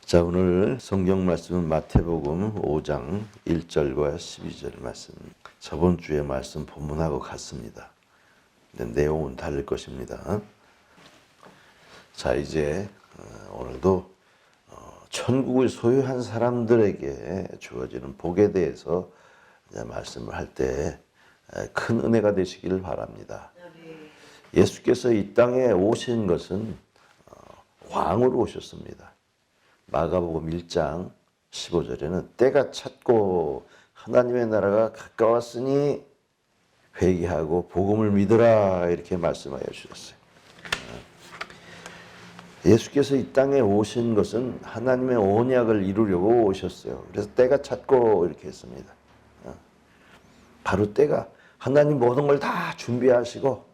자, 오늘 성경 말씀은 마태복음 5장 1절과 12절 말씀. 저번 주의 말씀 본문하고 같습니다. 근데 내용은 다를 것입니다. 자, 이제 오늘도 천국을 소유한 사람들에게 주어지는 복에 대해서 이제 말씀을 할 때 큰 은혜가 되시기를 바랍니다. 예수께서 이 땅에 오신 것은 왕으로 오셨습니다. 마가복음 1장 15절에는 때가 찼고 하나님의 나라가 가까웠으니 회개하고 복음을 믿으라 이렇게 말씀하여 주셨어요. 예수께서 이 땅에 오신 것은 하나님의 언약을 이루려고 오셨어요. 그래서 때가 찼고 이렇게 했습니다. 바로 때가 하나님 모든 걸 다 준비하시고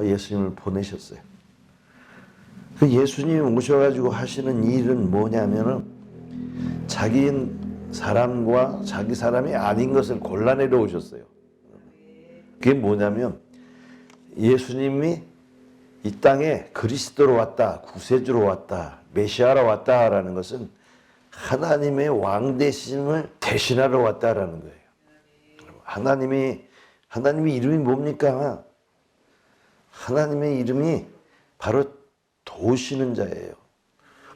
예수님을 보내셨어요. 그 예수님이 오셔가지고 하시는 일은 뭐냐면은 자기 사람과 자기 사람이 아닌 것을 골라내려 오셨어요. 그게 뭐냐면 예수님이 이 땅에 그리스도로 왔다, 구세주로 왔다, 메시아로 왔다라는 것은 하나님의 왕 되심을 대신하러 왔다라는 거예요. 하나님의 이름이 뭡니까? 하나님의 이름이 바로 도우시는 자예요.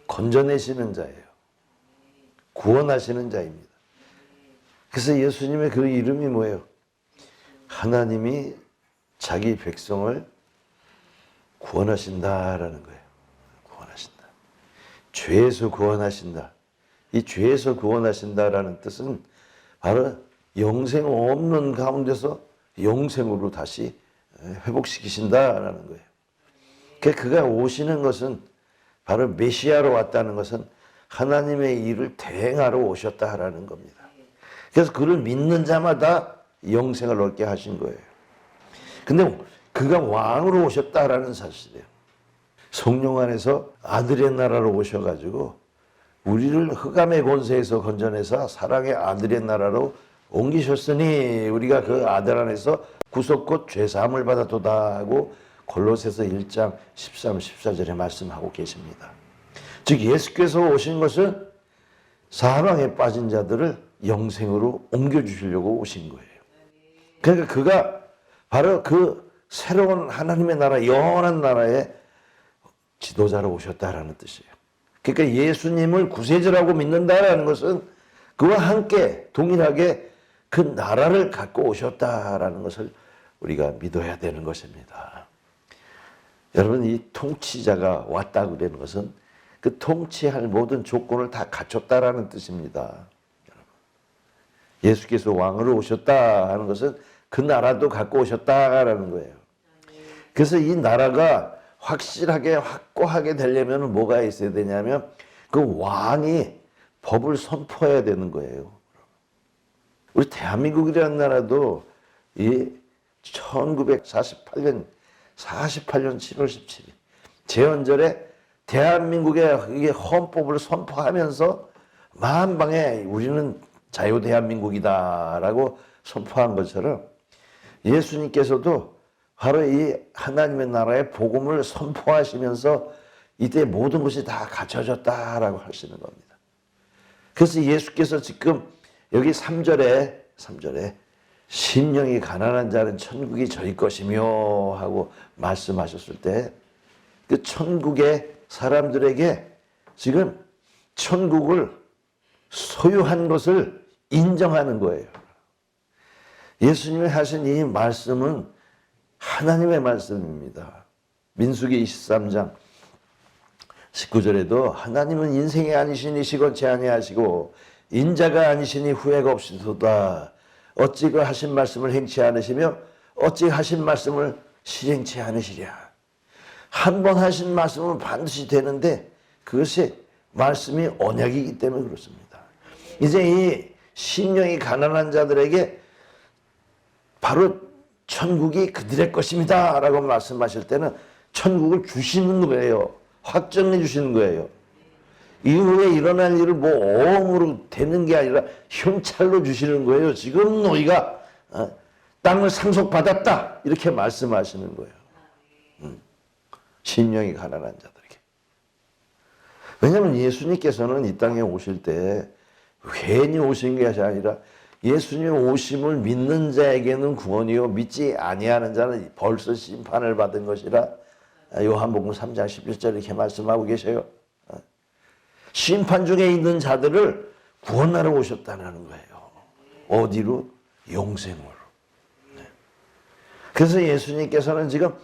건져내시는 자예요. 구원하시는 자입니다. 그래서 예수님의 그 이름이 뭐예요? 하나님이 자기 백성을 구원하신다라는 거예요. 구원하신다. 죄에서 구원하신다. 이 죄에서 구원하신다라는 뜻은 바로 영생 없는 가운데서 영생으로 다시 회복시키신다라는 거예요. 그가 오시는 것은 바로 메시아로 왔다는 것은 하나님의 일을 대행하러 오셨다라는 겁니다. 그래서 그를 믿는 자마다 영생을 얻게 하신 거예요. 근데 그가 왕으로 오셨다라는 사실이에요. 성령 안에서 아들의 나라로 오셔가지고 우리를 흑암의 권세에서 건져내서 사랑의 아들의 나라로 옮기셨으니 우리가 그 아들 안에서 구속 곧 죄사함을 받았도다 하고 골로새서 1장 13, 14절에 말씀하고 계십니다. 즉 예수께서 오신 것은 사망에 빠진 자들을 영생으로 옮겨주시려고 오신 거예요. 그러니까 그가 바로 그 새로운 하나님의 나라, 영원한 나라의 지도자로 오셨다라는 뜻이에요. 그러니까 예수님을 구세주라고 믿는다라는 것은 그와 함께 동일하게 그 나라를 갖고 오셨다라는 것을 우리가 믿어야 되는 것입니다. 여러분, 이 통치자가 왔다 그러는 것은 그 통치할 모든 조건을 다 갖췄다라는 뜻입니다. 예수께서 왕으로 오셨다 하는 것은 그 나라도 갖고 오셨다라는 거예요. 그래서 이 나라가 확실하게 확고하게 되려면 뭐가 있어야 되냐면 그 왕이 법을 선포해야 되는 거예요. 우리 대한민국이라는 나라도 이 1948년 7월 17일 제헌절에 대한민국의 헌법을 선포하면서 만방에 우리는 자유 대한민국이다라고 선포한 것처럼 예수님께서도 바로 이 하나님의 나라의 복음을 선포하시면서 이때 모든 것이 다 갖춰졌다라고 하시는 겁니다. 그래서 예수께서 지금 여기 3절에 심령이 가난한 자는 천국이 저희 것이며 하고 말씀하셨을 때 그 천국의 사람들에게 지금 천국을 소유한 것을 인정하는 거예요. 예수님이 하신 이 말씀은 하나님의 말씀입니다. 민수기 23장 19절에도 하나님은 인생이 아니시니 시건치 아니하시고 인자가 아니시니 후회가 없으시도다. 어찌 그 하신 말씀을 행치 않으시며 어찌 하신 말씀을 실행치 않으시랴. 한 번 하신 말씀은 반드시 되는데 그것이 말씀이 언약이기 때문에 그렇습니다. 이제 이 심령이 가난한 자들에게 바로 천국이 그들의 것입니다 라고 말씀하실 때는 천국을 주시는 거예요. 확정해 주시는 거예요. 이후에 일어날 일을 뭐 어음으로 되는 게 아니라 현찰로 주시는 거예요. 지금 너희가 땅을 상속받았다 이렇게 말씀하시는 거예요. 심령이 가난한 자들에게. 왜냐하면 예수님께서는 이 땅에 오실 때 괜히 오신 것이 아니라 예수님 오심을 믿는 자에게는 구원이요 믿지 아니하는 자는 벌써 심판을 받은 것이라 요한복음 3장 11절 이렇게 말씀하고 계셔요. 심판 중에 있는 자들을 구원하러 오셨다는 거예요. 어디로? 영생으로. 그래서 예수님께서는 지금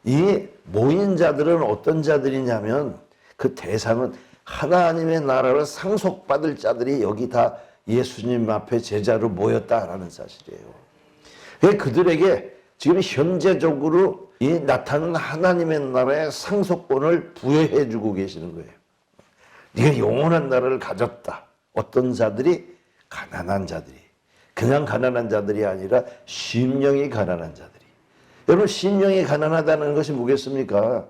이 모인 자들은 어떤 자들이냐면 그 대상은 하나님의 나라를 상속받을 자들이 여기 다 예수님 앞에 제자로 모였다라는 사실이에요. 그들에게 지금 현재적으로 이 나타나는 하나님의 나라의 상속권을 부여해 주고 계시는 거예요. 네가 영원한 나라를 가졌다. 어떤 자들이? 가난한 자들이. 그냥 가난한 자들이 아니라 심령이 가난한 자들이. 여러분 심령이 가난하다는 것이 뭐겠습니까?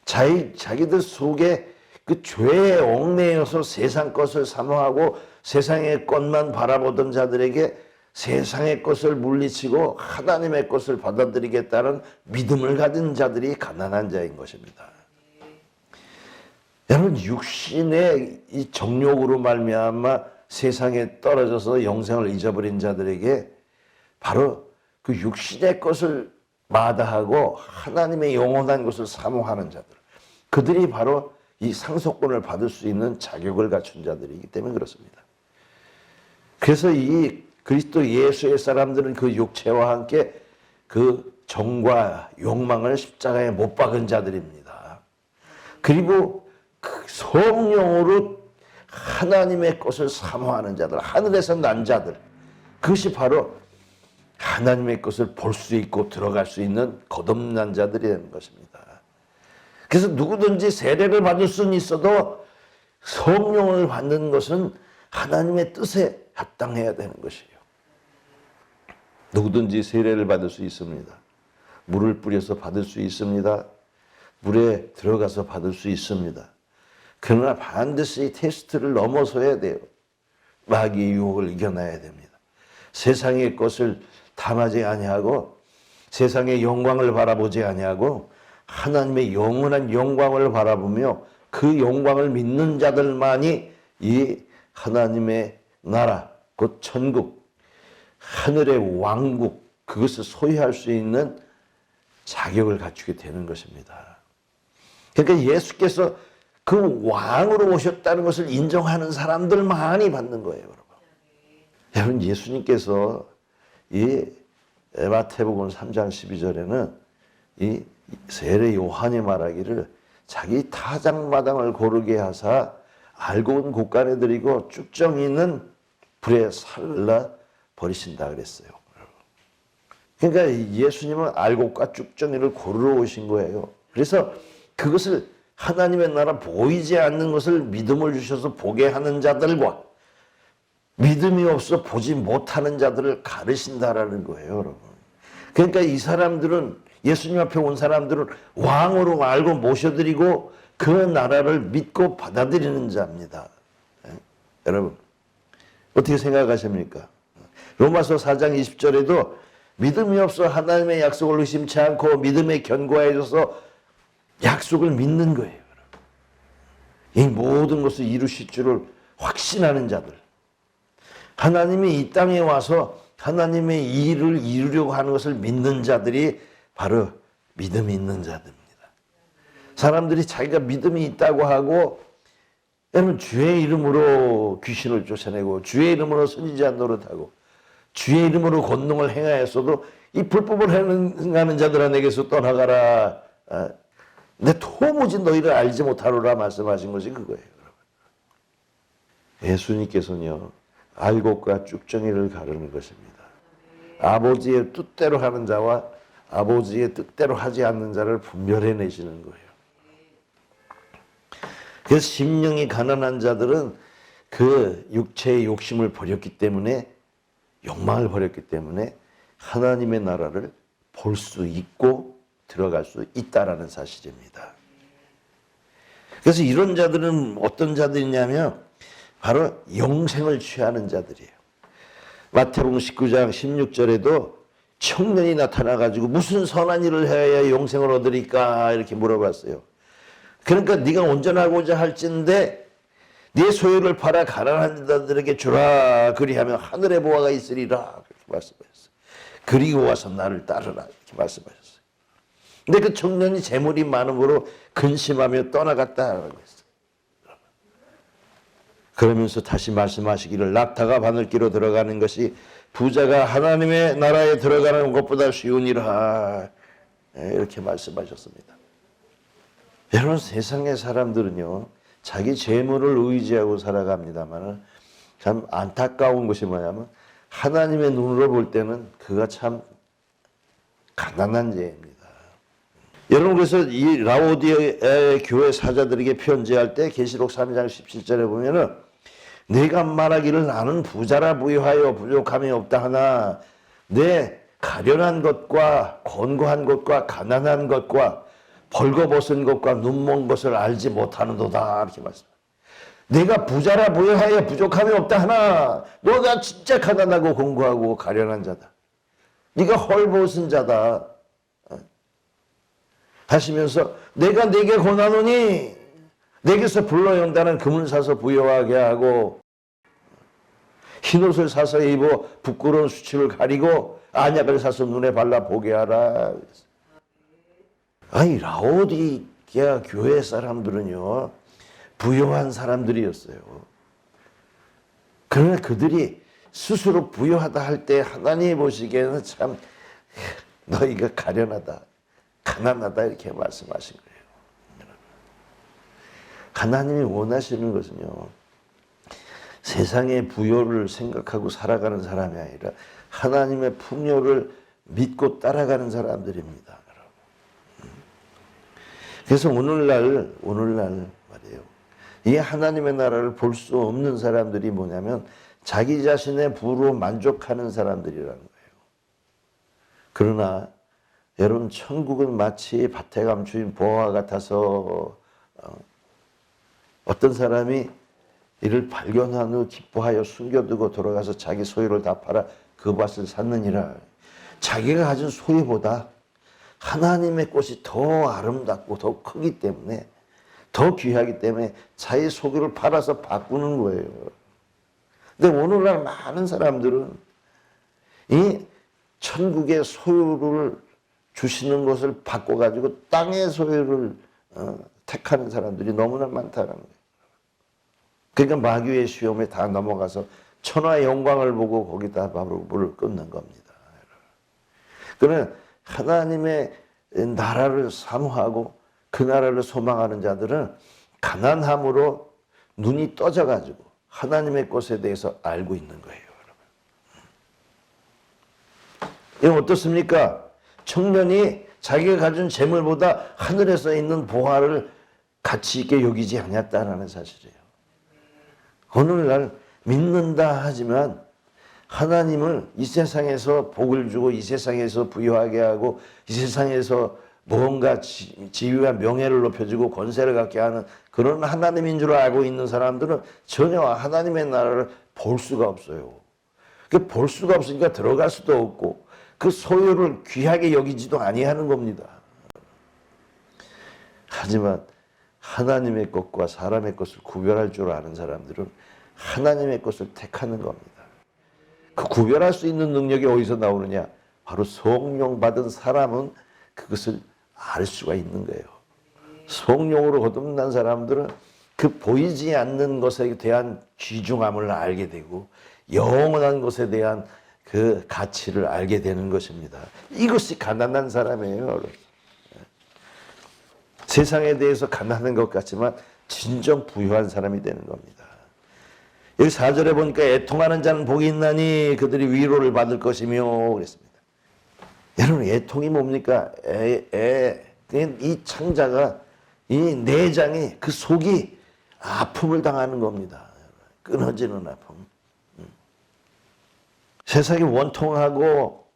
자기들 속에 그 죄에 얽매여서 세상 것을 사모하고 세상의 것만 바라보던 자들에게 세상의 것을 물리치고 하나님의 것을 받아들이겠다는 믿음을 가진 자들이 가난한 자인 것입니다. 여러분 육신의 이 정욕으로 말미암아 세상에 떨어져서 영생을 잊어버린 자들에게 바로 그 육신의 것을 마다하고 하나님의 영원한 것을 사모하는 자들, 그들이 바로 이 상속권을 받을 수 있는 자격을 갖춘 자들이기 때문에 그렇습니다. 그래서 이 그리스도 예수의 사람들은 그 육체와 함께 그 정과 욕망을 십자가에 못 박은 자들입니다. 그리고 그 성령으로 하나님의 것을 사모하는 자들, 하늘에서 난 자들, 그것이 바로 하나님의 것을 볼 수 있고 들어갈 수 있는 거듭난 자들이라는 것입니다. 그래서 누구든지 세례를 받을 수는 있어도 성령을 받는 것은 하나님의 뜻에 합당해야 되는 것이에요. 누구든지 세례를 받을 수 있습니다. 물을 뿌려서 받을 수 있습니다. 물에 들어가서 받을 수 있습니다. 그러나 반드시 테스트를 넘어서야 돼요. 마귀의 유혹을 이겨내야 됩니다. 세상의 것을 탐하지 아니하고 세상의 영광을 바라보지 아니하고 하나님의 영원한 영광을 바라보며 그 영광을 믿는 자들만이 이 하나님의 나라, 곧 천국, 하늘의 왕국, 그것을 소유할 수 있는 자격을 갖추게 되는 것입니다. 그러니까 예수께서 그 왕으로 오셨다는 것을 인정하는 사람들만이 받는 거예요, 여러분. 여러분, 예수님께서 이 마태복음 3장 12절에는 이 세례 요한이 말하기를 자기 타작마당을 고르게 하사 알고 온 곳간에 들이고 쭉정이는 불에 살라 버리신다 그랬어요. 그러니까 예수님은 알곡과 쭉정이를 고르러 오신 거예요. 그래서 그것을 하나님의 나라 보이지 않는 것을 믿음을 주셔서 보게 하는 자들과 믿음이 없어 보지 못하는 자들을 가르신다라는 거예요, 여러분. 그러니까 이 사람들은 예수님 앞에 온 사람들은 왕으로 알고 모셔드리고 그 나라를 믿고 받아들이는 자입니다. 여러분 어떻게 생각하십니까? 로마서 4장 20절에도 믿음이 없어 하나님의 약속을 의심치 않고 믿음에 견고해져서 약속을 믿는 거예요. 이 모든 것을 이루실 줄을 확신하는 자들, 하나님이 이 땅에 와서 하나님의 일을 이루려고 하는 것을 믿는 자들이 바로 믿음이 있는 자들입니다. 사람들이 자기가 믿음이 있다고 하고 여러분 주의 이름으로 귀신을 쫓아내고 주의 이름으로 선지자 노릇하고 주의 이름으로 권능을 행하였어도 이 불법을 행하는 자들아 내게서 떠나가라. 내 도무지 너희를 알지 못하노라 말씀하신 것이 그거예요. 예수님께서는요 알곡과 쭉정이를 가르는 것입니다. 아버지의 뜻대로 하는 자와 아버지의 뜻대로 하지 않는 자를 분별해내시는 거예요. 그래서 심령이 가난한 자들은 그 육체의 욕심을 버렸기 때문에 욕망을 버렸기 때문에 하나님의 나라를 볼 수 있고 들어갈 수 있다라는 사실입니다. 그래서 이런 자들은 어떤 자들이냐면 바로 영생을 취하는 자들이에요. 마태복음 19장 16절에도 청년이 나타나가지고 무슨 선한 일을 해야 영생을 얻으리까 이렇게 물어봤어요. 그러니까 네가 온전하고자 할진대 네 소유를 팔아 가난한 자들에게 주라. 그리하면 하늘의 보화가 있으리라. 그렇게 말씀하셨어요. 그리고 와서 나를 따르라. 이렇게 말씀하셨어요. 근데 그 청년이 재물이 많음으로 근심하며 떠나갔다라고 했어요. 그러면서 다시 말씀하시기를 낙타가 바늘기로 들어가는 것이 부자가 하나님의 나라에 들어가는 것보다 쉬우니라. 이렇게 말씀하셨습니다. 여러분, 세상의 사람들은요 자기 재물을 의지하고 살아갑니다만 참 안타까운 것이 뭐냐면 하나님의 눈으로 볼 때는 그가 참 가난한 죄입니다. 여러분, 그래서 이 라오디에 교회 사자들에게 편지할 때 계시록 3장 17절에 보면은 내가 말하기를 나는 부자라 부유하여 부족함이 없다 하나 내 가련한 것과 곤고한 것과 가난한 것과 벌거벗은 것과 눈먼 것을 알지 못하는도다. 이렇게 말씀합니다. 내가 부자라 부유하여 부족함이 없다 하나 너가 진짜 가난하고 곤고하고 가련한 자다. 네가 헐벗은 자다. 하시면서 내가 네게 권하노니 내게서 불러연다는 금을 사서 부여하게 하고 흰옷을 사서 입어 부끄러운 수치를 가리고 안약을 사서 눈에 발라 보게 하라. 아니, 라오디게아 교회 사람들은요 부유한 사람들이었어요. 그러나 그들이 스스로 부유하다 할 때 하나님이 보시기에는 참 너희가 가련하다, 가난하다 이렇게 말씀하신 거예요. 하나님이 원하시는 것은요 세상의 부요를 생각하고 살아가는 사람이 아니라 하나님의 풍요를 믿고 따라가는 사람들입니다. 그래서 오늘날 말이에요. 이 하나님의 나라를 볼 수 없는 사람들이 뭐냐면 자기 자신의 부로 만족하는 사람들이라는 거예요. 그러나 여러분, 천국은 마치 밭에 감추인 보화와 같아서 어떤 사람이 이를 발견한 후 기뻐하여 숨겨두고 돌아가서 자기 소유를 다 팔아 그 밭을 샀느니라. 자기가 가진 소유보다 하나님의 꽃이 더 아름답고 더 크기 때문에 더 귀하기 때문에 자기 소유를 팔아서 바꾸는 거예요. 근데 오늘날 많은 사람들은 이 천국의 소유를 주시는 것을 바꿔가지고 땅의 소유를 택하는 사람들이 너무나 많다는 거예요. 그러니까 마귀의 시험에 다 넘어가서 천하의 영광을 보고 거기다 바로 물을 끊는 겁니다. 그러나 하나님의 나라를 사모하고 그 나라를 소망하는 자들은 가난함으로 눈이 떠져가지고 하나님의 것에 대해서 알고 있는 거예요. 이건 어떻습니까? 청년이 자기가 가진 재물보다 하늘에서 있는 보화를 가치 있게 여기지 않았다는 사실이에요. 오늘날 믿는다 하지만 하나님을 이 세상에서 복을 주고 이 세상에서 부유하게 하고 이 세상에서 무언가 지위와 명예를 높여주고 권세를 갖게 하는 그런 하나님인 줄 알고 있는 사람들은 전혀 하나님의 나라를 볼 수가 없어요. 볼 수가 없으니까 들어갈 수도 없고 그 소유를 귀하게 여기지도 아니하는 겁니다. 하지만 하나님의 것과 사람의 것을 구별할 줄 아는 사람들은 하나님의 것을 택하는 겁니다. 그 구별할 수 있는 능력이 어디서 나오느냐? 바로 성령 받은 사람은 그것을 알 수가 있는 거예요. 성령으로 거듭난 사람들은 그 보이지 않는 것에 대한 귀중함을 알게 되고 영원한 것에 대한 그 가치를 알게 되는 것입니다. 이것이 가난한 사람이에요. 세상에 대해서 가난한 것 같지만 진정 부유한 사람이 되는 겁니다. 여기 4절에 보니까 애통하는 자는 복이 있나니 그들이 위로를 받을 것이며 그랬습니다. 여러분, 애통이 뭡니까? 이 창자가 이 내장이 그 속이 아픔을 당하는 겁니다. 끊어지는 아픔. 세상이 원통하고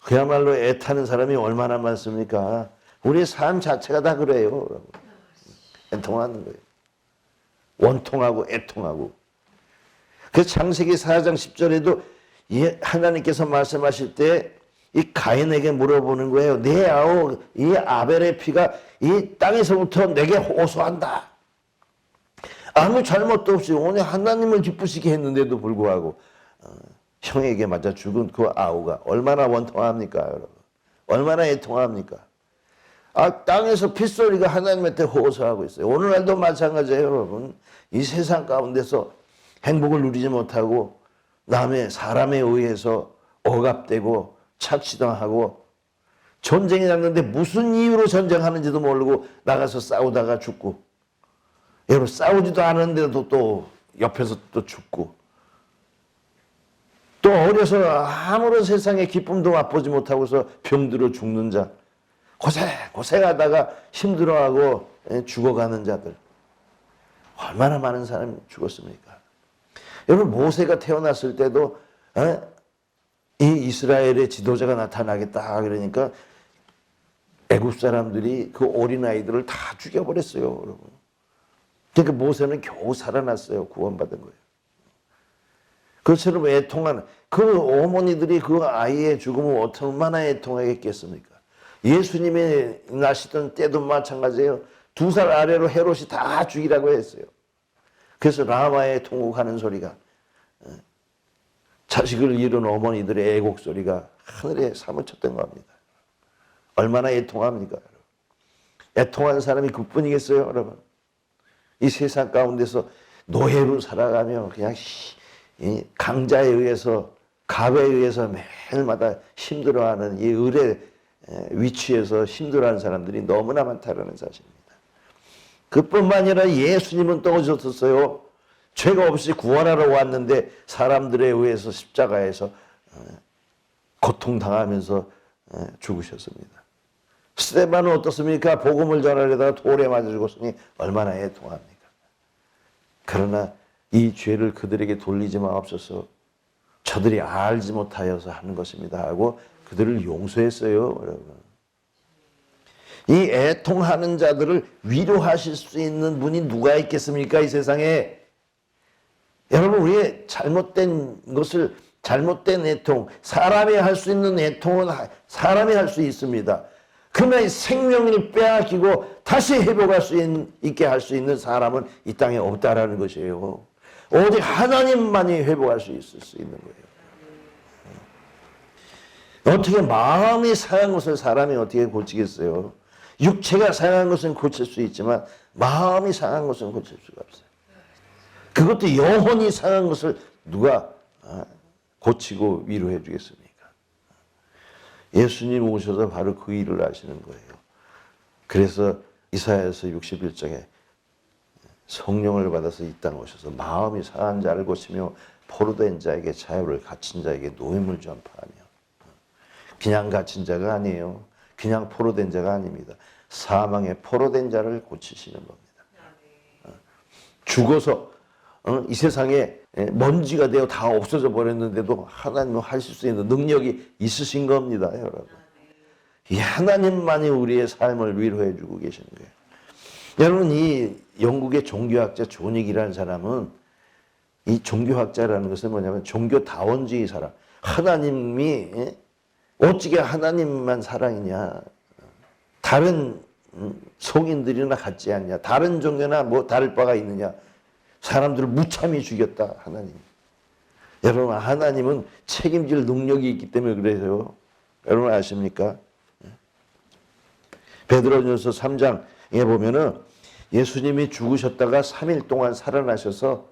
그야말로 애타는 사람이 얼마나 많습니까? 우리의 삶 자체가 다 그래요. 애통하는 거예요. 원통하고 애통하고. 그래서 창세기 4장 10절에도 하나님께서 말씀하실 때 이 가인에게 물어보는 거예요. 내 아우 이 아벨의 피가 이 땅에서부터 내게 호소한다. 아무 잘못도 없이 오늘 하나님을 기쁘시게 했는데도 불구하고 형에게 맞아 죽은 그 아우가 얼마나 원통합니까, 여러분? 얼마나 애통합니까? 땅에서 핏소리가 하나님한테 호소하고 있어요. 오늘날도 마찬가지예요, 여러분. 이 세상 가운데서 행복을 누리지 못하고 남의 사람에 의해서 억압되고 착취당하고 전쟁이 났는데 무슨 이유로 전쟁하는지도 모르고 나가서 싸우다가 죽고, 여러분 싸우지도 않았는데도 또 옆에서 또 죽고, 또 어려서 아무런 세상의 기쁨도 맛보지 못하고서 병들어 죽는 자, 고생하다가 힘들어하고 죽어가는 자들, 얼마나 많은 사람이 죽었습니까? 여러분 모세가 태어났을 때도 이 이스라엘의 지도자가 나타나겠다 그러니까 애굽 사람들이 그 어린아이들을 다 죽여버렸어요, 여러분. 그러니까 모세는 겨우 살아났어요. 구원받은 거예요. 그처럼 애통한 그 어머니들이 그 아이의 죽음을 얼마나 애통하겠겠습니까? 예수님이 나시던 때도 마찬가지예요. 2살 아래로 헤롯이 다 죽이라고 했어요. 그래서 라마에 통곡하는 소리가, 자식을 잃은 어머니들의 애곡 소리가 하늘에 사무쳤던 겁니다. 얼마나 애통합니까? 애통한 사람이 그뿐이겠어요, 여러분? 이 세상 가운데서 노예로 살아가며 그냥 강자에 의해서, 갑에 의해서 매일마다 힘들어하는 이 을의 위치에서 힘들어하는 사람들이 너무나 많다는 사실입니다. 그뿐만 아니라 예수님은 또 오셨었어요. 죄가 없이 구원하러 왔는데 사람들에 의해서 십자가에서 고통당하면서 죽으셨습니다. 스데반은 어떻습니까? 복음을 전하려다가 돌에 맞아 죽었으니 얼마나 애통합니까? 그러나 이 죄를 그들에게 돌리지 마옵소서. 저들이 알지 못하여서 하는 것입니다 하고 그들을 용서했어요, 여러분. 이 애통하는 자들을 위로하실 수 있는 분이 누가 있겠습니까, 이 세상에? 여러분, 우리의 잘못된 것을, 잘못된 애통, 사람이 할 수 있는 애통은 사람이 할 수 있습니다. 그러나 생명을 빼앗기고 다시 회복할 수 있게 할 수 있는 사람은 이 땅에 없다라는 것이에요. 오직 하나님만이 회복할 수 있을 수 있는 거예요. 어떻게 마음이 상한 것을 사람이 어떻게 고치겠어요? 육체가 상한 것은 고칠 수 있지만 마음이 상한 것은 고칠 수가 없어요. 그것도 영혼이 상한 것을 누가 고치고 위로해 주겠습니까? 예수님 오셔서 바로 그 일을 하시는 거예요. 그래서 이사야서 61장에 성령을 받아서 이 땅에 오셔서 마음이 상한 자를 고치며 포로된 자에게 자유를, 갇힌 자에게 노임을 전파하며. 그냥 갇힌 자가 아니에요. 그냥 포로된 자가 아닙니다. 사망에 포로된 자를 고치시는 겁니다. 죽어서 이 세상에 먼지가 되어 다 없어져 버렸는데도 하나님은 하실 수 있는 능력이 있으신 겁니다, 여러분. 이 하나님만이 우리의 삶을 위로해 주고 계시는 거예요. 여러분, 이 영국의 종교학자 존익이라는 사람은, 이 종교학자라는 것은 뭐냐면 종교다원주의 사람. 하나님이 어찌게 하나님만 사랑이냐, 다른 성인들이나 같지 않냐, 다른 종교나 뭐 다를 바가 있느냐, 사람들을 무참히 죽였다, 하나님. 여러분, 하나님은 책임질 능력이 있기 때문에 그래요. 여러분 아십니까? 베드로전서 3장에 보면은 예수님이 죽으셨다가 3일 동안 살아나셔서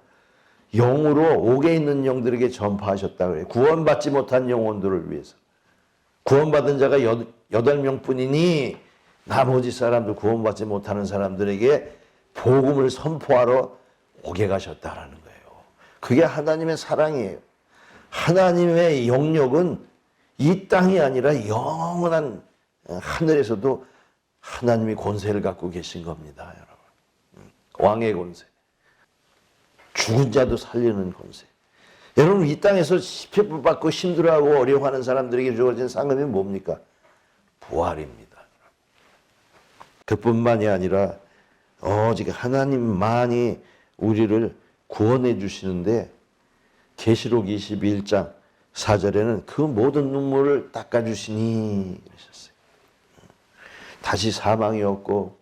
영으로 옥에 있는 영들에게 전파하셨다 그래요. 구원받지 못한 영혼들을 위해서. 구원받은 자가 8명뿐이니 나머지 사람들, 구원받지 못하는 사람들에게 복음을 선포하러 옥에 가셨다라는 거예요. 그게 하나님의 사랑이에요. 하나님의 영역은 이 땅이 아니라 영원한 하늘에서도 하나님이 권세를 갖고 계신 겁니다, 여러분. 왕의 권세. 죽은 자도 살리는 권세. 여러분, 이 땅에서 십회법 받고 힘들어하고 어려워하는 사람들에게 주어진 상급이 뭡니까? 부활입니다. 그뿐만이 아니라 오직 하나님만이 우리를 구원해 주시는데 계시록 21장 4절에는 그 모든 눈물을 닦아주시니 그러셨어요. 다시 사망이 없고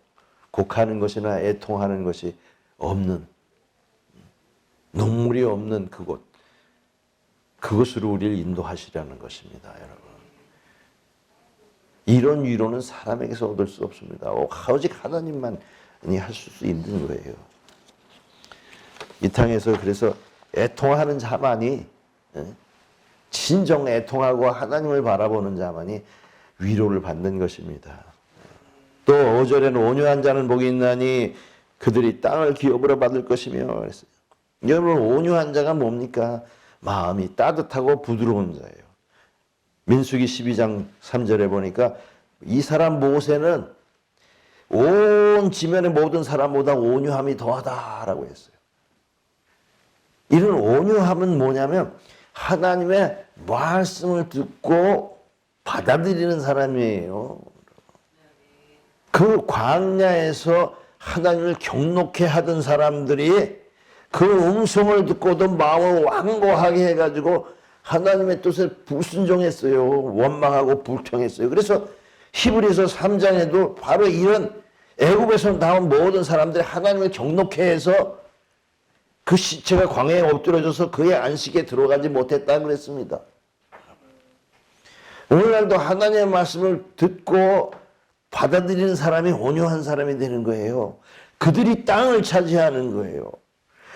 곡하는 것이나 애통하는 것이 없는, 눈물이 없는 그곳, 그것으로 우리를 인도하시려는 것입니다, 여러분. 이런 위로는 사람에게서 얻을 수 없습니다. 오직 하나님만이 하실 수 있는 거예요. 이 땅에서 그래서 애통하는 자만이, 진정 애통하고 하나님을 바라보는 자만이 위로를 받는 것입니다. 또 5절에는 온유한 자는 복이 있나니 그들이 땅을 기업으로 받을 것이며 그랬어요. 여러분, 온유한 자가 뭡니까? 마음이 따뜻하고 부드러운 자예요. 민수기 12장 3절에 보니까 이 사람 모세는 온 지면의 모든 사람보다 온유함이 더하다라고 했어요. 이런 온유함은 뭐냐면 하나님의 말씀을 듣고 받아들이는 사람이에요. 그 광야에서 하나님을 경록해 하던 사람들이 그 음성을 듣고도 마음을 완고하게 해가지고 하나님의 뜻에 불순종했어요. 원망하고 불평했어요. 그래서 히브리서 3장에도 바로 이런 애굽에서 나온 모든 사람들이 하나님을 경록해 해서 그 시체가 광야에 엎드려져서 그의 안식에 들어가지 못했다 그랬습니다. 오늘날도 하나님의 말씀을 듣고 받아들이는 사람이 온유한 사람이 되는 거예요. 그들이 땅을 차지하는 거예요.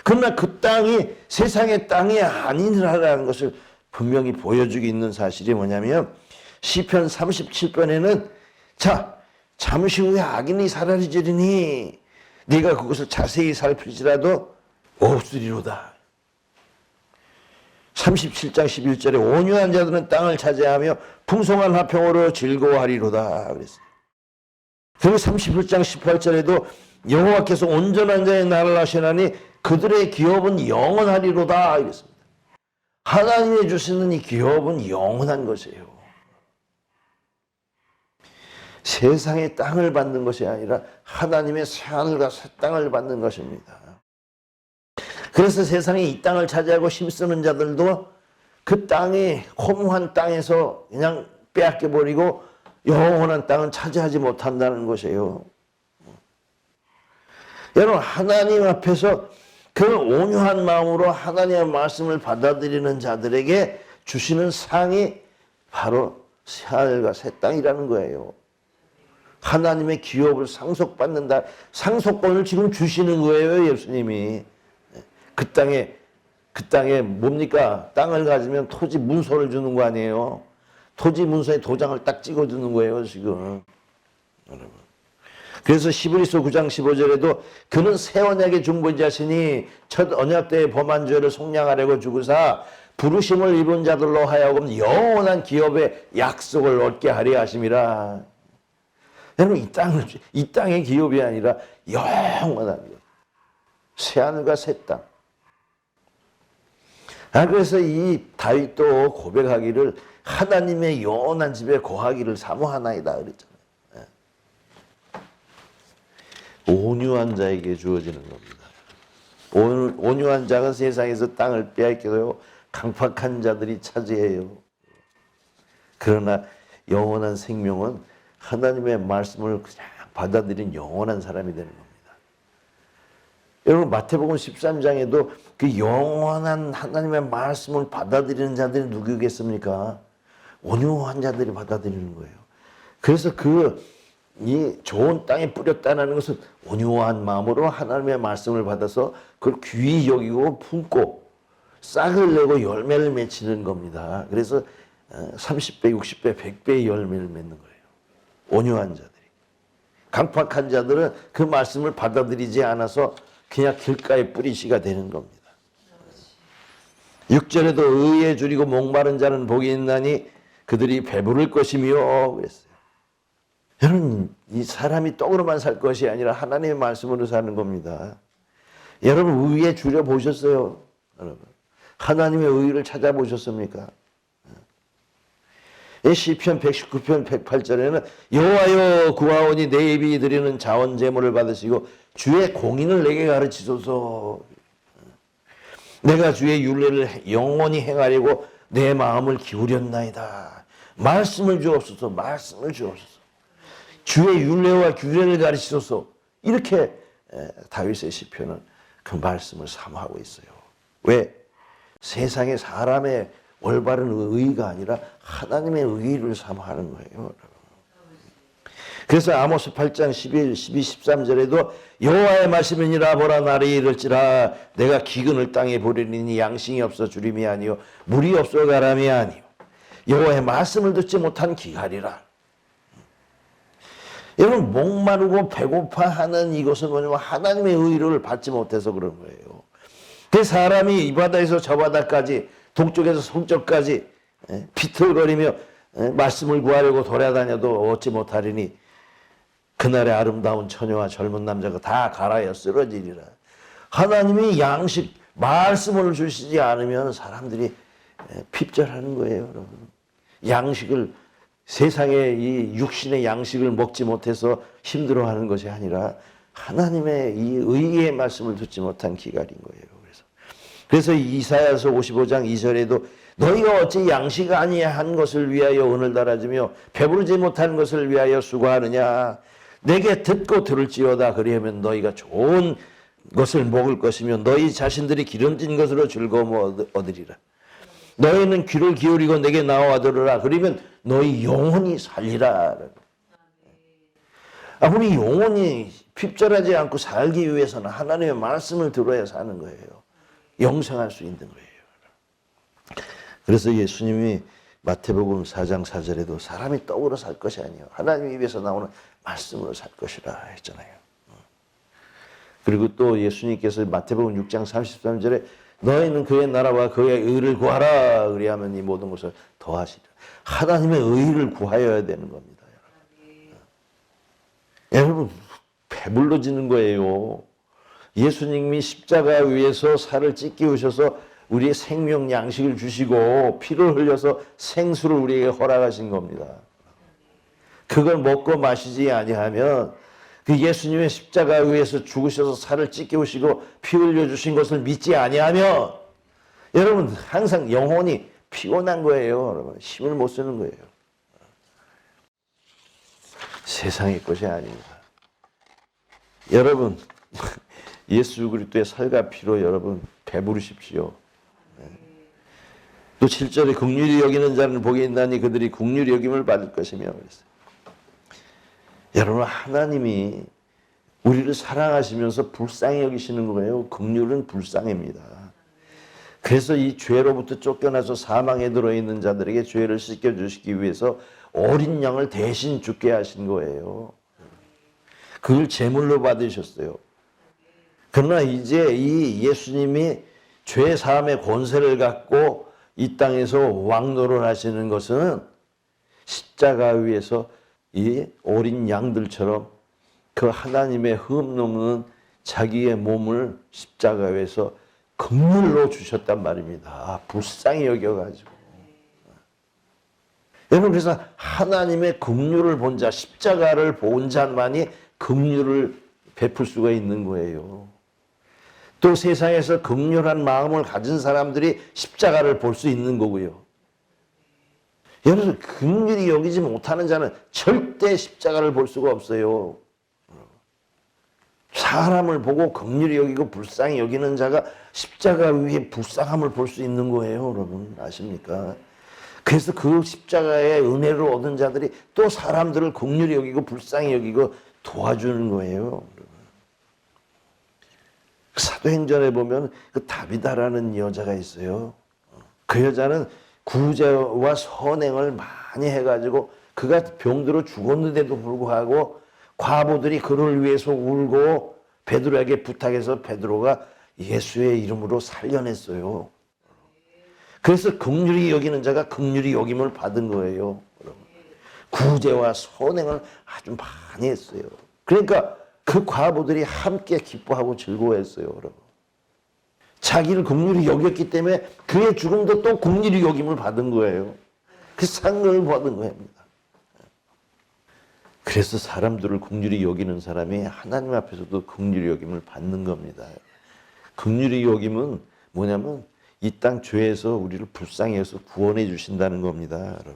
그러나 그 땅이 세상의 땅이 아니라는 것을 분명히 보여주고 있는 사실이 뭐냐면 시편 37편에는 자, 잠시 후에 악인이 사라지리니 네가 그것을 자세히 살필지라도 없으리로다. 37장 11절에 온유한 자들은 땅을 차지하며 풍성한 화평으로 즐거워하리로다 그랬어요. 그리고 31장 18절에도 여호와께서 온전한 자의 날을 하시나니 그들의 기업은 영원하리로다 이랬습니다. 하나님이 주시는 이 기업은 영원한 것이에요. 세상의 땅을 받는 것이 아니라 하나님의 새하늘과 새 땅을 받는 것입니다. 그래서 세상에 이 땅을 차지하고 힘쓰는 자들도 그 땅이 허무한 땅에서 그냥 빼앗겨버리고 영원한 땅은 차지하지 못한다는 것이에요. 여러분, 하나님 앞에서 그 온유한 마음으로 하나님의 말씀을 받아들이는 자들에게 주시는 상이 바로 새하늘과 새 땅이라는 거예요. 하나님의 기업을 상속받는다. 상속권을 지금 주시는 거예요, 예수님이. 그 땅에 뭡니까? 땅을 가지면 토지 문서를 주는 거 아니에요? 토지 문서에 도장을 딱 찍어주는 거예요, 지금. 여러분. 그래서 히브리서 9장 15절에도 그는 새 언약의 중보자시니 첫 언약 때의 범한 죄를 속량하려고 주구사 부르심을 입은 자들로 하여금 영원한 기업의 약속을 얻게 하려 하심이라. 여러분, 이 땅의 기업이 아니라 영원한 기업. 새하늘과 새 땅. 그래서 이 다윗도 고백하기를 하나님의 영원한 집에 거하기를 사모하나이다 그랬잖아요. 온유한 자에게 주어지는 겁니다. 온유한 자가 세상에서 땅을 빼앗겨요. 강팍한 자들이 차지해요. 그러나 영원한 생명은 하나님의 말씀을 그냥 받아들인 영원한 사람이 되는 겁니다. 여러분, 마태복음 13장에도 그 영원한 하나님의 말씀을 받아들이는 자들이 누구겠습니까? 온유한 자들이 받아들이는 거예요. 그래서 이 좋은 땅에 뿌렸다는 것은 온유한 마음으로 하나님의 말씀을 받아서 그걸 귀히 여기고 품고 싹을 내고 열매를 맺히는 겁니다. 그래서 30배, 60배, 100배의 열매를 맺는 거예요. 온유한 자들이. 강팍한 자들은 그 말씀을 받아들이지 않아서 그냥 길가에 뿌리씨가 되는 겁니다. 6절에도 의에 줄이고 목마른 자는 복이 있나니 그들이 배부를 것이며 그랬어요. 여러분, 이 사람이 떡으로만 살 것이 아니라 하나님의 말씀으로 사는 겁니다. 여러분, 의에 줄여 보셨어요? 여러분, 하나님의 의를 찾아보셨습니까? 시편 119편 108절에는 여호와여 구하오니 내 입이 드리는 자원 제물을 받으시고 주의 공의를 내게 가르치소서. 내가 주의 율례를 영원히 행하려고 내 마음을 기울였나이다. 말씀을 주옵소서. 말씀을 주옵소서. 주의 율례와 규례를 가르치소서. 이렇게 다윗의 시편은 그 말씀을 사모하고 있어요. 왜? 세상의 사람의 올바른 의의가 아니라 하나님의 의의를 사모하는 거예요. 그래서 아모스 8장 11, 12, 13절에도 여호와의 말씀이니라 보라 나를 이를지라 내가 기근을 땅에 보리니 양식이 없어 주림이 아니요 물이 없어 가람이 아니요 여호와의 말씀을 듣지 못한 기갈이라. 여러분 목마르고 배고파하는 이것은 뭐냐면 하나님의 의를 받지 못해서 그런 거예요. 그 사람이 이 바다에서 저 바다까지 동쪽에서 서쪽까지 비틀거리며 말씀을 구하려고 돌아다녀도 얻지 못하리니 그날의 아름다운 처녀와 젊은 남자가 다 갈아여 쓰러지리라. 하나님이 양식 말씀을 주시지 않으면 사람들이 핍절하는 거예요. 여러분. 양식을 세상의 이 육신의 양식을 먹지 못해서 힘들어하는 것이 아니라 하나님의 이 의의 말씀을 듣지 못한 기갈인 거예요. 그래서 이사야서 55장 2절에도 너희가 어찌 양식 아니한 것을 위하여 오늘 달아주며 배부르지 못한 것을 위하여 수고하느냐. 내게 듣고 들을지어다. 그리하면 너희가 좋은 것을 먹을 것이며 너희 자신들이 기름진 것으로 즐거움을 얻으리라. 너희는 귀를 기울이고 내게 나와 들으라. 그러면 너희 영혼이 살리라. 우리 영혼이 핍절하지 않고 살기 위해서는 하나님의 말씀을 들어야 사는 거예요. 영생할 수 있는 거예요. 그래서 예수님이 마태복음 4장 4절에도 사람이 떡으로 살 것이 아니요 하나님 입에서 나오는 말씀으로 살 것이라 했잖아요. 그리고 또 예수님께서 마태복음 6장 33절에 너희는 그의 나라와 그의 의를 구하라. 그리하면 이 모든 것을 더하시리라. 하나님의 의를 구하여야 되는 겁니다. 여러분 배불러지는 거예요. 예수님이 십자가 위에서 살을 찢기우셔서 우리의 생명 양식을 주시고 피를 흘려서 생수를 우리에게 허락하신 겁니다. 그걸 먹고 마시지 아니하면 그 예수님의 십자가 위에서 죽으셔서 살을 찢기우시고 피 흘려주신 것을 믿지 아니하면 여러분 항상 영혼이 피곤한 거예요. 여러분 힘을 못 쓰는 거예요. 세상의 것이 아닙니다. 여러분 예수 그리스도의 살과 피로 여러분 배부르십시오. 또 7절에 긍휼히 여기는 자는 복이 있나니 그들이 긍휼히 여김을 받을 것이며 그랬어요. 여러분 하나님이 우리를 사랑하시면서 불쌍히 여기시는 거예요. 긍휼은 불쌍입니다. 그래서 이 죄로부터 쫓겨나서 사망에 들어있는 자들에게 죄를 씻겨주시기 위해서 어린 양을 대신 죽게 하신 거예요. 그걸 제물로 받으셨어요. 그러나 이제 이 예수님이 죄 사함의 권세를 갖고 이 땅에서 왕노를 하시는 것은 십자가 위에서 이 어린 양들처럼 그 하나님의 흠없는 자기의 몸을 십자가 위에서 긍휼로 주셨단 말입니다. 불쌍히 여겨가지고. 여러분 그래서 하나님의 긍휼을 본 자, 십자가를 본 자만이 긍휼을 베풀 수가 있는 거예요. 또 세상에서 긍휼한 마음을 가진 사람들이 십자가를 볼 수 있는 거고요. 여러분 긍휼히 여기지 못하는 자는 절대 십자가를 볼 수가 없어요. 사람을 보고 긍휼히 여기고 불쌍히 여기는 자가 십자가 위에 불쌍함을 볼 수 있는 거예요. 여러분 아십니까? 그래서 그 십자가의 은혜를 얻은 자들이 또 사람들을 긍휼히 여기고 불쌍히 여기고 도와주는 거예요. 사도행전에 보면 그 다비다라는 여자가 있어요. 그 여자는 구제와 선행을 많이 해가지고 그가 병들어 죽었는데도 불구하고 과부들이 그를 위해서 울고 베드로에게 부탁해서 베드로가 예수의 이름으로 살려냈어요. 그래서 긍휼히 여기는 자가 긍휼히 여김을 받은 거예요. 구제와 선행을 아주 많이 했어요. 그러니까 그 과부들이 함께 기뻐하고 즐거워했어요. 여러분. 자기를 긍휼히 여겼기 때문에 그의 죽음도 또 긍휼히 여김을 받은 거예요. 그 상을 받은 겁니다. 그래서 사람들을 긍휼히 여기는 사람이 하나님 앞에서도 긍휼히 여김을 받는 겁니다. 긍휼히 여김은 뭐냐면 이 땅 죄에서 우리를 불쌍히 해서 구원해 주신다는 겁니다, 여러분.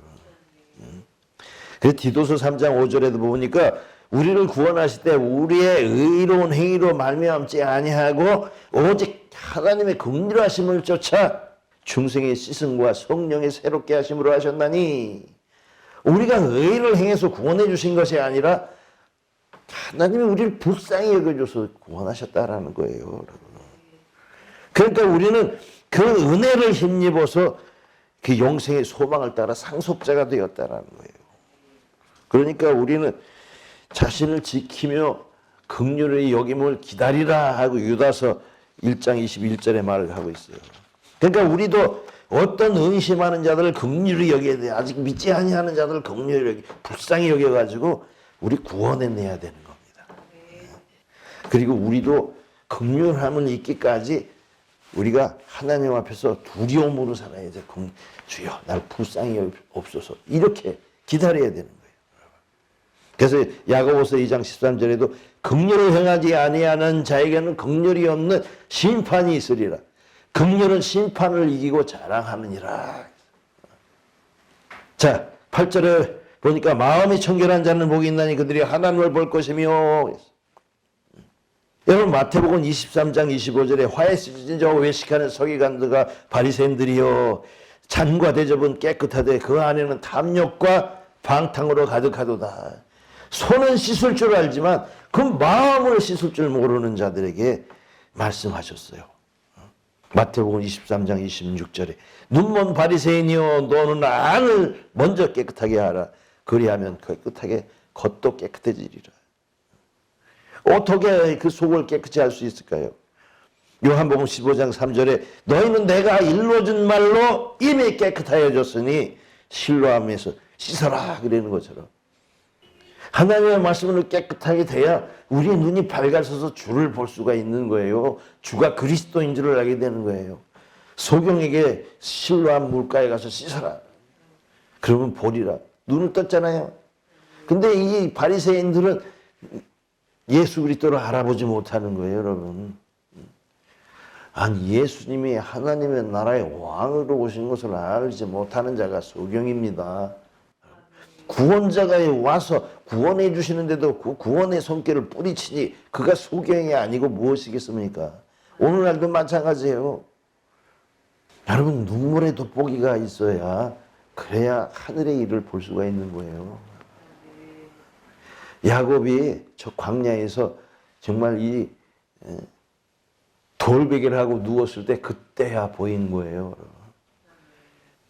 그래서 디도서 3장 5절에도 보니까 우리를 구원하실 때 우리의 의로운 행위로 말미암지 아니하고 오직 하나님의 긍휼하심을 쫓아 중생의 씻음과 성령의 새롭게 하심으로 하셨나니, 우리가 의를 행해서 구원해 주신 것이 아니라 하나님이 우리를 불쌍히 여겨줘서 구원하셨다라는 거예요, 여러분. 그러니까 우리는 그 은혜를 힘입어서 그 영생의 소망을 따라 상속자가 되었다라는 거예요. 그러니까 우리는 자신을 지키며 긍휼의 여김을 기다리라 하고 유다서 1장 21절에 말을 하고 있어요. 그러니까 우리도 어떤 의심하는 자들을 긍휼히 여겨야 돼. 아직 믿지 아니하는 자들을 긍휼히 여기 불쌍히 여겨가지고 우리 구원해내야 되는 겁니다. 그리고 우리도 긍휼함을 잊기까지 우리가 하나님 앞에서 두려움으로 살아야 돼. 주여 날 불쌍히 없소서, 이렇게 기다려야 되는 거예요. 그래서 야고보서 2장 13절에도 긍휼을 행하지 아니하는 자에게는 긍휼이 없는 심판이 있으리라. 긍휼은 심판을 이기고 자랑하느니라. 자, 8절에 보니까 마음이 청결한 자는 복이 있나니 그들이 하나님을 볼 것이며. 여러분 마태복음 23장 25절에 화에 찢어진 자와 외식하는 서기관들과 바리새인들이여, 잔과 대접은 깨끗하되 그 안에는 탐욕과 방탕으로 가득하도다. 손은 씻을 줄 알지만 그 마음을 씻을 줄 모르는 자들에게 말씀하셨어요. 마태복음 23장 26절에 눈먼 바리새인이여, 너는 안을 먼저 깨끗하게 하라. 그리하면 깨끗하게 겉도 깨끗해지리라. 어떻게 그 속을 깨끗이 할 수 있을까요? 요한복음 15장 3절에 너희는 내가 일러준 말로 이미 깨끗하여졌으니 실로함에서 씻어라, 그러는 것처럼 하나님의 말씀으로 깨끗하게 돼야 우리의 눈이 밝아져서 주를 볼 수가 있는 거예요. 주가 그리스도인 줄을 알게 되는 거예요. 소경에게 실로암 물가에 가서 씻어라, 그러면 보리라. 눈을 떴잖아요. 근데 이 바리새인들은 예수 그리스도를 알아보지 못하는 거예요, 여러분. 아니, 예수님이 하나님의 나라의 왕으로 오신 것을 알지 못하는 자가 소경입니다. 구원자가 와서 구원해 주시는데도 그 구원의 손길을 뿌리치니 그가 소경이 아니고 무엇이겠습니까? 오늘날도 마찬가지예요. 여러분, 눈물의 돋보기가 있어야, 그래야 하늘의 일을 볼 수가 있는 거예요. 야곱이 저 광야에서 정말 이 돌베개를 하고 누웠을 때 그때야 보인 거예요.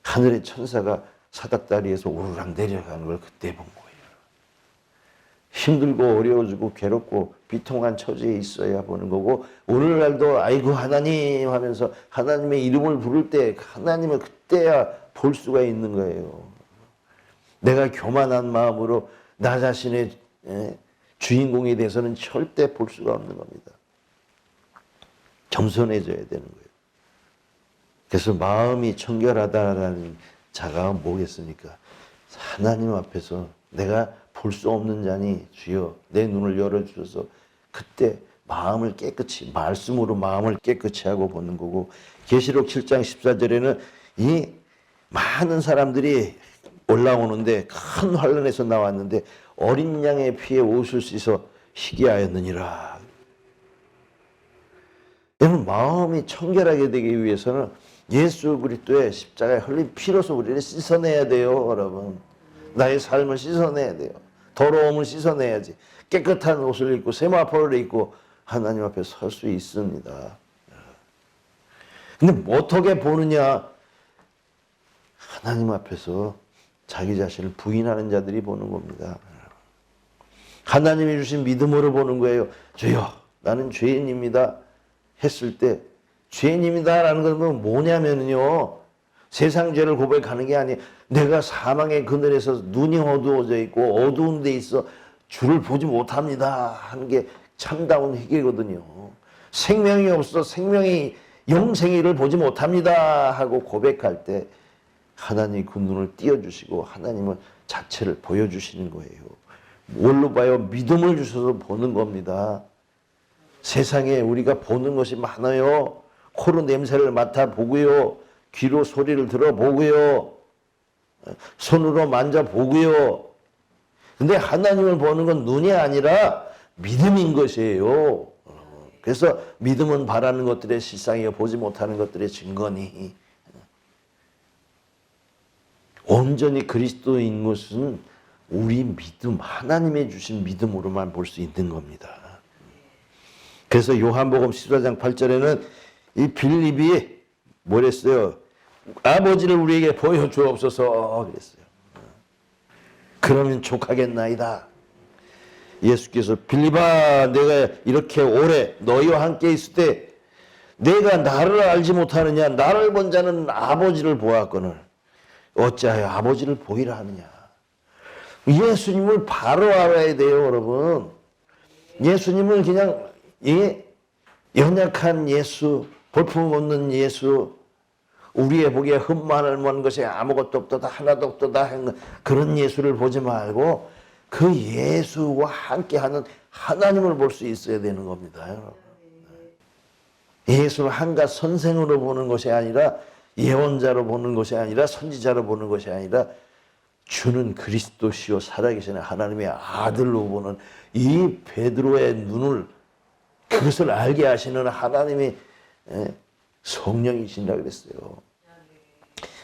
하늘의 천사가 사닥다리에서 오르락 내려가는 걸 그때 본 거예요. 힘들고 어려워지고 괴롭고 비통한 처지에 있어야 보는 거고, 오늘날도 아이고 하나님 하면서 하나님의 이름을 부를 때 하나님을 그때야 볼 수가 있는 거예요. 내가 교만한 마음으로 나 자신의 주인공에 대해서는 절대 볼 수가 없는 겁니다. 겸손해져야 되는 거예요. 그래서 마음이 청결하다라는 자가 뭐겠습니까? 하나님 앞에서 내가 볼 수 없는 자니 주여 내 눈을 열어주셔서 그때 마음을 깨끗이, 말씀으로 마음을 깨끗이 하고 보는 거고, 계시록 7장 14절에는 이 많은 사람들이 올라오는데 큰 환란에서 나왔는데 어린 양의 피에 옷을 씻어 희귀하였느니라. 여러분, 마음이 청결하게 되기 위해서는 예수 그리스도의 십자가에 흘린 피로서 우리를 씻어내야 돼요, 여러분. 나의 삶을 씻어내야 돼요. 더러움을 씻어내야지 깨끗한 옷을 입고 세마포를 입고 하나님 앞에 설 수 있습니다. 근데 어떻게 보느냐? 하나님 앞에서 자기 자신을 부인하는 자들이 보는 겁니다. 하나님이 주신 믿음으로 보는 거예요. 주여, 나는 죄인입니다 했을 때, 죄인입니다라는 건 뭐냐면요, 세상 죄를 고백하는 게 아니에요. 내가 사망의 그늘에서 눈이 어두워져 있고 어두운 데 있어 주를 보지 못합니다 하는 게 참다운 회개거든요. 생명이 없어 생명이 영생이를 보지 못합니다 하고 고백할 때 하나님이 그 눈을 띄워주시고 하나님은 자체를 보여주시는 거예요. 뭘로 봐요? 믿음을 주셔서 보는 겁니다. 세상에 우리가 보는 것이 많아요. 코로 냄새를 맡아보고요. 귀로 소리를 들어보고요. 손으로 만져보고요. 근데 하나님을 보는 건 눈이 아니라 믿음인 것이에요. 그래서 믿음은 바라는 것들의 실상이요 보지 못하는 것들의 증거니. 온전히 그리스도인 것은 우리 믿음, 하나님의 주신 믿음으로만 볼 수 있는 겁니다. 그래서 요한복음 14장 8절에는 이 빌립이 뭐랬어요? 아버지를 우리에게 보여주옵소서 그랬어요. 그러면 족하겠나이다. 예수께서 빌립아 내가 이렇게 오래 너희와 함께 있을 때 내가 나를 알지 못하느냐? 나를 본 자는 아버지를 보았거늘 어찌하여 아버지를 보이라 하느냐? 예수님을 바로 알아야 돼요, 여러분. 예수님을 그냥 연약한 예수, 볼품없는 예수, 우리의 보기에 흠만을 먼 것이 아무것도 없도다 하나도 없도다 그런 예수를 보지 말고 그 예수와 함께하는 하나님을 볼 수 있어야 되는 겁니다, 여러분. 예수를 한갓 선생으로 보는 것이 아니라 예언자로 보는 것이 아니라 선지자로 보는 것이 아니라 주는 그리스도시요 살아계신 하나님의 아들로 보는 이 베드로의 눈을 그것을 알게 하시는 하나님이 성령이신다 그랬어요.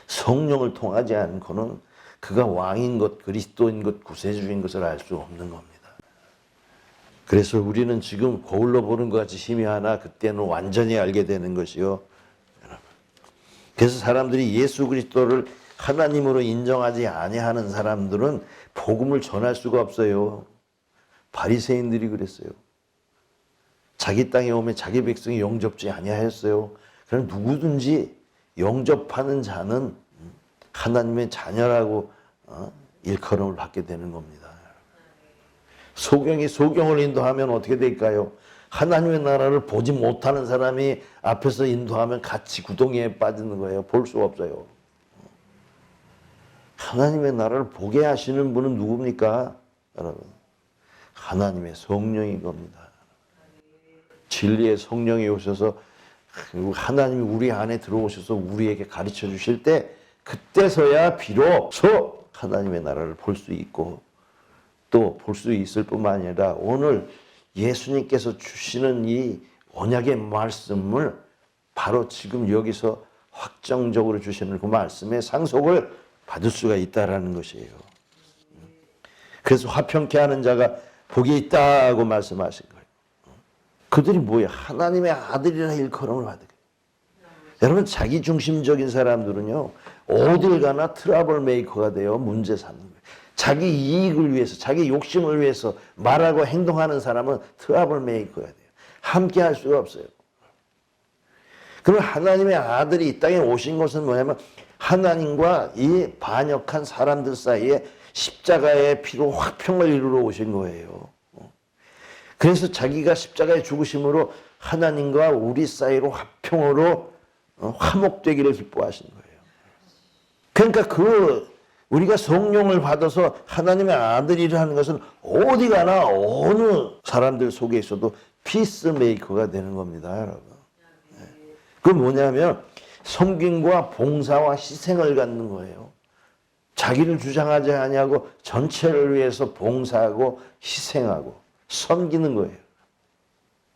성령을 통하지 않고는 그가 왕인 것, 그리스도인 것, 구세주인 것을 알 수 없는 겁니다. 그래서 우리는 지금 거울로 보는 것 같이 희미하나 그때는 완전히 알게 되는 것이요. 그래서 사람들이 예수 그리스도를 하나님으로 인정하지 아니하는 사람들은 복음을 전할 수가 없어요. 바리새인들이 그랬어요. 자기 땅에 오면 자기 백성이 영접지 아니하였어요. 그럼 누구든지 영접하는 자는 하나님의 자녀라고 일컬음을 받게 되는 겁니다. 소경이 소경을 인도하면 어떻게 될까요? 하나님의 나라를 보지 못하는 사람이 앞에서 인도하면 같이 구덩이에 빠지는 거예요. 볼 수 없어요. 하나님의 나라를 보게 하시는 분은 누굽니까? 여러분, 하나님의 성령인 겁니다. 진리의 성령이 오셔서 하나님이 우리 안에 들어오셔서 우리에게 가르쳐 주실 때 그때서야 비로소 하나님의 나라를 볼 수 있고 또 볼 수 있을 뿐만 아니라 오늘 예수님께서 주시는 이 언약의 말씀을 바로 지금 여기서 확정적으로 주시는 그 말씀의 상속을 받을 수가 있다라는 것이에요. 그래서 화평케 하는 자가 복이 있다고 말씀하신 거예요. 그들이 뭐예요? 하나님의 아들이라 일컬음을 받은 거예요. 여러분 자기 중심적인 사람들은요 어딜 가나 트러블 메이커가 되어 문제 삼는 거예요. 자기 이익을 위해서 자기 욕심을 위해서 말하고 행동하는 사람은 트러블 메이커가 돼요. 함께 할 수가 없어요. 그럼 하나님의 아들이 이 땅에 오신 것은 뭐냐면 하나님과 이 반역한 사람들 사이에 십자가의 피로 화평을 이루러 오신 거예요. 그래서 자기가 십자가의 죽으심으로 하나님과 우리 사이로 화평으로 화목되기를 기뻐하신 거예요. 그러니까 우리가 성령을 받아서 하나님의 아들이라는 것은 어디 가나 어느 사람들 속에 있어도 피스메이커가 되는 겁니다, 여러분. 그 뭐냐면 섬김과 봉사와 희생을 갖는 거예요. 자기를 주장하지 아니하고 전체를 위해서 봉사하고 희생하고 섬기는 거예요.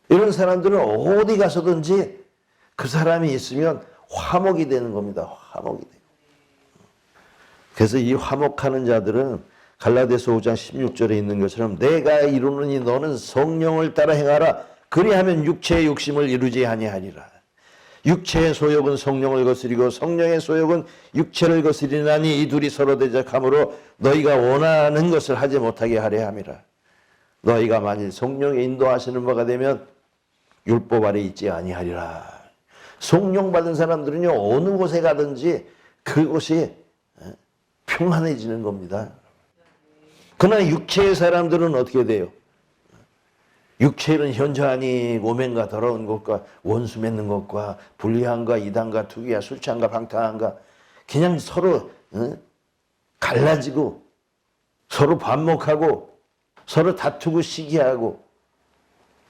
이런 사람들은 어디 가서든지 그 사람이 있으면 화목이 되는 겁니다. 화목이 돼요. 그래서 이 화목하는 자들은 갈라디아서 5장 16절에 있는 것처럼 내가 이루느니 너는 성령을 따라 행하라. 그리하면 육체의 욕심을 이루지 아니하리라. 육체의 소욕은 성령을 거스리고 성령의 소욕은 육체를 거스리나니 이 둘이 서로 대적하므로 너희가 원하는 것을 하지 못하게 하려 함이라. 너희가 만일 성령의 인도하시는 바가 되면 율법 아래 있지 아니하리라. 성령 받은 사람들은요 어느 곳에 가든지 그곳이 평안해지는 겁니다. 그러나 육체의 사람들은 어떻게 돼요? 육체는 현저하니 오맹과 더러운 것과 원수 맺는 것과 불리함과 이단과 투기와 술 취함과 방탕함과 그냥 서로 갈라지고 서로 반목하고 서로 다투고 시기하고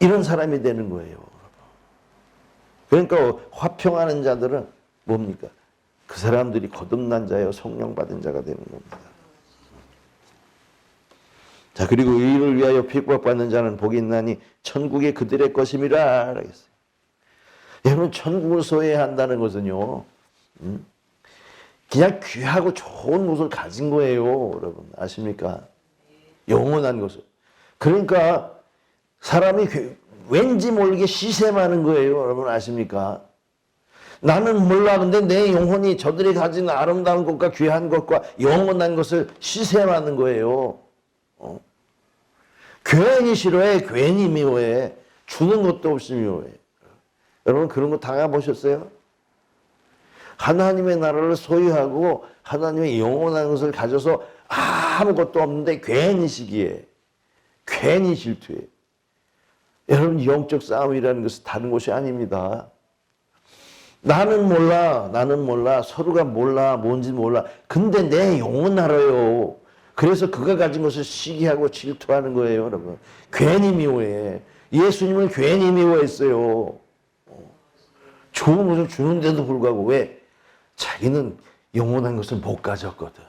이런 사람이 되는 거예요. 그러니까 화평하는 자들은 뭡니까? 그 사람들이 거듭난 자여 성령 받은 자가 되는 겁니다. 자, 그리고 의를 위하여 핍박받는 자는 복이 있나니 천국이 그들의 것임이라 그랬어요. 여러분, 천국을 소유해야 한다는 것은요, 그냥 귀하고 좋은 것을 가진 거예요. 여러분 아십니까? 영원한 것을. 그러니까 사람이 왠지 모르게 시샘하는 거예요. 여러분 아십니까? 나는 몰라. 근데 내 영혼이 저들이 가진 아름다운 것과 귀한 것과 영원한 것을 시샘하는 거예요. 괜히 싫어해. 괜히 미워해. 주는 것도 없이 미워해. 여러분 그런 거 당해보셨어요? 하나님의 나라를 소유하고 하나님의 영원한 것을 가져서 아무것도 없는데 괜히 시기에, 괜히 질투해. 여러분 영적 싸움이라는 것은 다른 것이 아닙니다. 나는 몰라, 서로가 몰라, 뭔지 몰라. 근데 내 영혼 알아요. 그래서 그가 가진 것을 시기하고 질투하는 거예요, 여러분. 괜히 미워해. 예수님을 괜히 미워했어요. 좋은 것을 주는데도 불구하고 왜? 자기는 영원한 것을 못 가졌거든.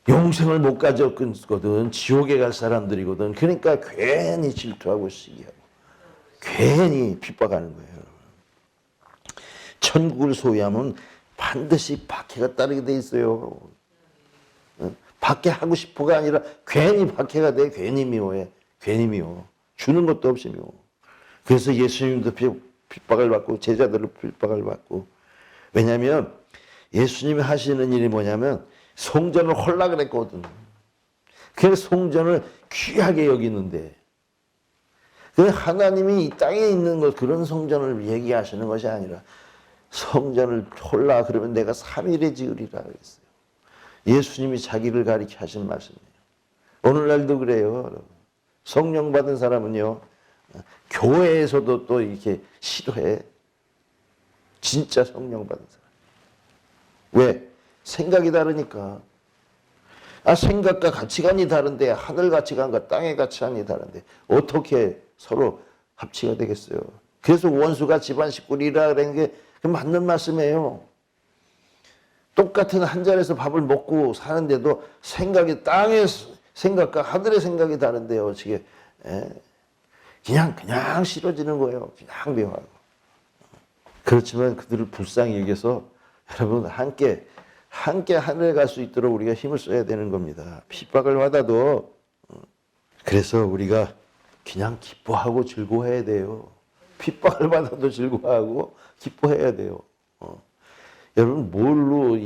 영생을 못 가졌거든. 지옥에 갈 사람들이거든. 그러니까 괜히 질투하고 시기하고 괜히 핍박하는 거예요. 천국을 소유하면 반드시 박해가 따르게 돼 있어요. 박해하고 싶어가 아니라 괜히 박해가 돼. 괜히 미워해. 괜히 미워. 주는 것도 없이 미워. 그래서 예수님도 핍박을 받고 제자들을 핍박을 받고. 왜냐하면 예수님이 하시는 일이 뭐냐면 성전을 헐라 그랬거든. 그래서 성전을 귀하게 여기는데 하나님이 이 땅에 있는 것 그런 성전을 얘기하시는 것이 아니라 성전을 헐라 그러면 내가 3일에 지으리라 그랬어요. 예수님이 자기를 가리켜 하신 말씀이에요. 오늘날도 그래요. 여러분. 성령 받은 사람은요. 교회에서도 또 이렇게 싫어해. 진짜 성령 받은 사람. 왜? 생각이 다르니까. 생각과 가치관이 다른데 하늘 가치관과 땅의 가치관이 다른데 어떻게 서로 합치가 되겠어요. 그래서 원수가 집안 식구리라 그런 게 맞는 말씀이에요. 똑같은 한 자리에서 밥을 먹고 사는데도 생각이 땅의 생각과 하늘의 생각이 다른데요. 어떻게 그냥 싫어지는 거예요. 그냥 미워하고. 그렇지만 그들을 불쌍히 여겨서 여러분 함께 하늘에 갈 수 있도록 우리가 힘을 써야 되는 겁니다. 핍박을 받아도 그래서 우리가 그냥 기뻐하고 즐거워해야 돼요. 핍박을 받아도 즐거워하고 기뻐해야 돼요. 여러분 뭘로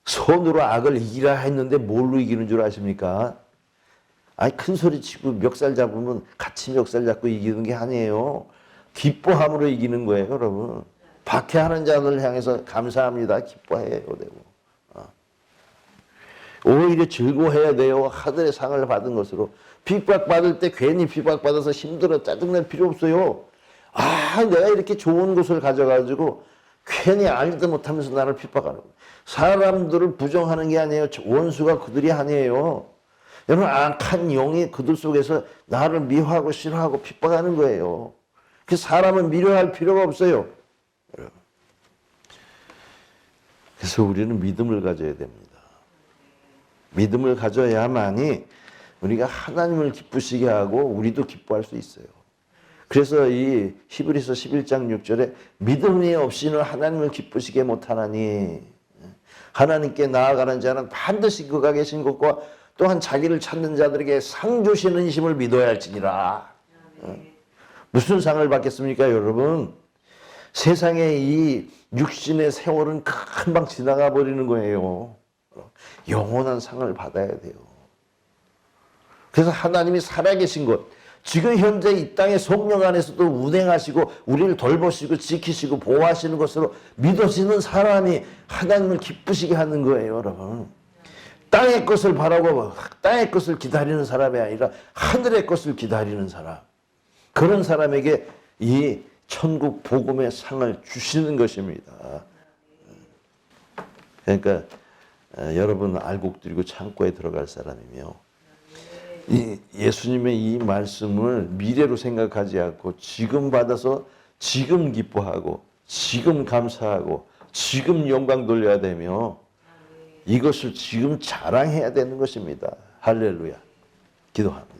손으로 악을 이기라 했는데 뭘로 이기는 줄 아십니까? 큰 소리 치고 멱살 잡으면 같이 멱살 잡고 이기는 게 아니에요. 기뻐함으로 이기는 거예요, 여러분. 박해하는 자들 향해서 감사합니다. 기뻐해야 되고. 오히려 즐거워해야 돼요. 하늘의 상을 받은 것으로. 핍박받을 때 괜히 핍박받아서 힘들어 짜증낼 필요 없어요. 내가 이렇게 좋은 것을 가져가지고 괜히 알지도 못하면서 나를 핍박하는 거예요. 사람들을 부정하는 게 아니에요. 원수가 그들이 아니에요. 여러분 악한 영이 그들 속에서 나를 미워하고 싫어하고 핍박하는 거예요. 그 사람은 미워할 필요가 없어요. 그래서 우리는 믿음을 가져야 됩니다. 믿음을 가져야만이 우리가 하나님을 기쁘시게 하고 우리도 기뻐할 수 있어요. 그래서 이 히브리서 11장 6절에 믿음이 없이는 하나님을 기쁘시게 못하나니 하나님께 나아가는 자는 반드시 그가 계신 것과 또한 자기를 찾는 자들에게 상 주시는 이심을 믿어야 할지니라. 무슨 상을 받겠습니까, 여러분? 세상의 이 육신의 세월은 금방 지나가 버리는 거예요. 영원한 상을 받아야 돼요. 그래서 하나님이 살아계신 것, 지금 현재 이 땅의 성령 안에서도 운행하시고 우리를 돌보시고 지키시고 보호하시는 것으로 믿어지는 사람이 하나님을 기쁘시게 하는 거예요, 여러분. 땅의 것을 바라고 땅의 것을 기다리는 사람이 아니라 하늘의 것을 기다리는 사람. 그런 사람에게 이 천국 복음의 상을 주시는 것입니다. 그러니까 여러분 알곡 들고 창고에 들어갈 사람이며 예수님의 이 말씀을 미래로 생각하지 않고 지금 받아서 지금 기뻐하고 지금 감사하고 지금 영광 돌려야 되며 이것을 지금 자랑해야 되는 것입니다. 할렐루야. 기도합니다.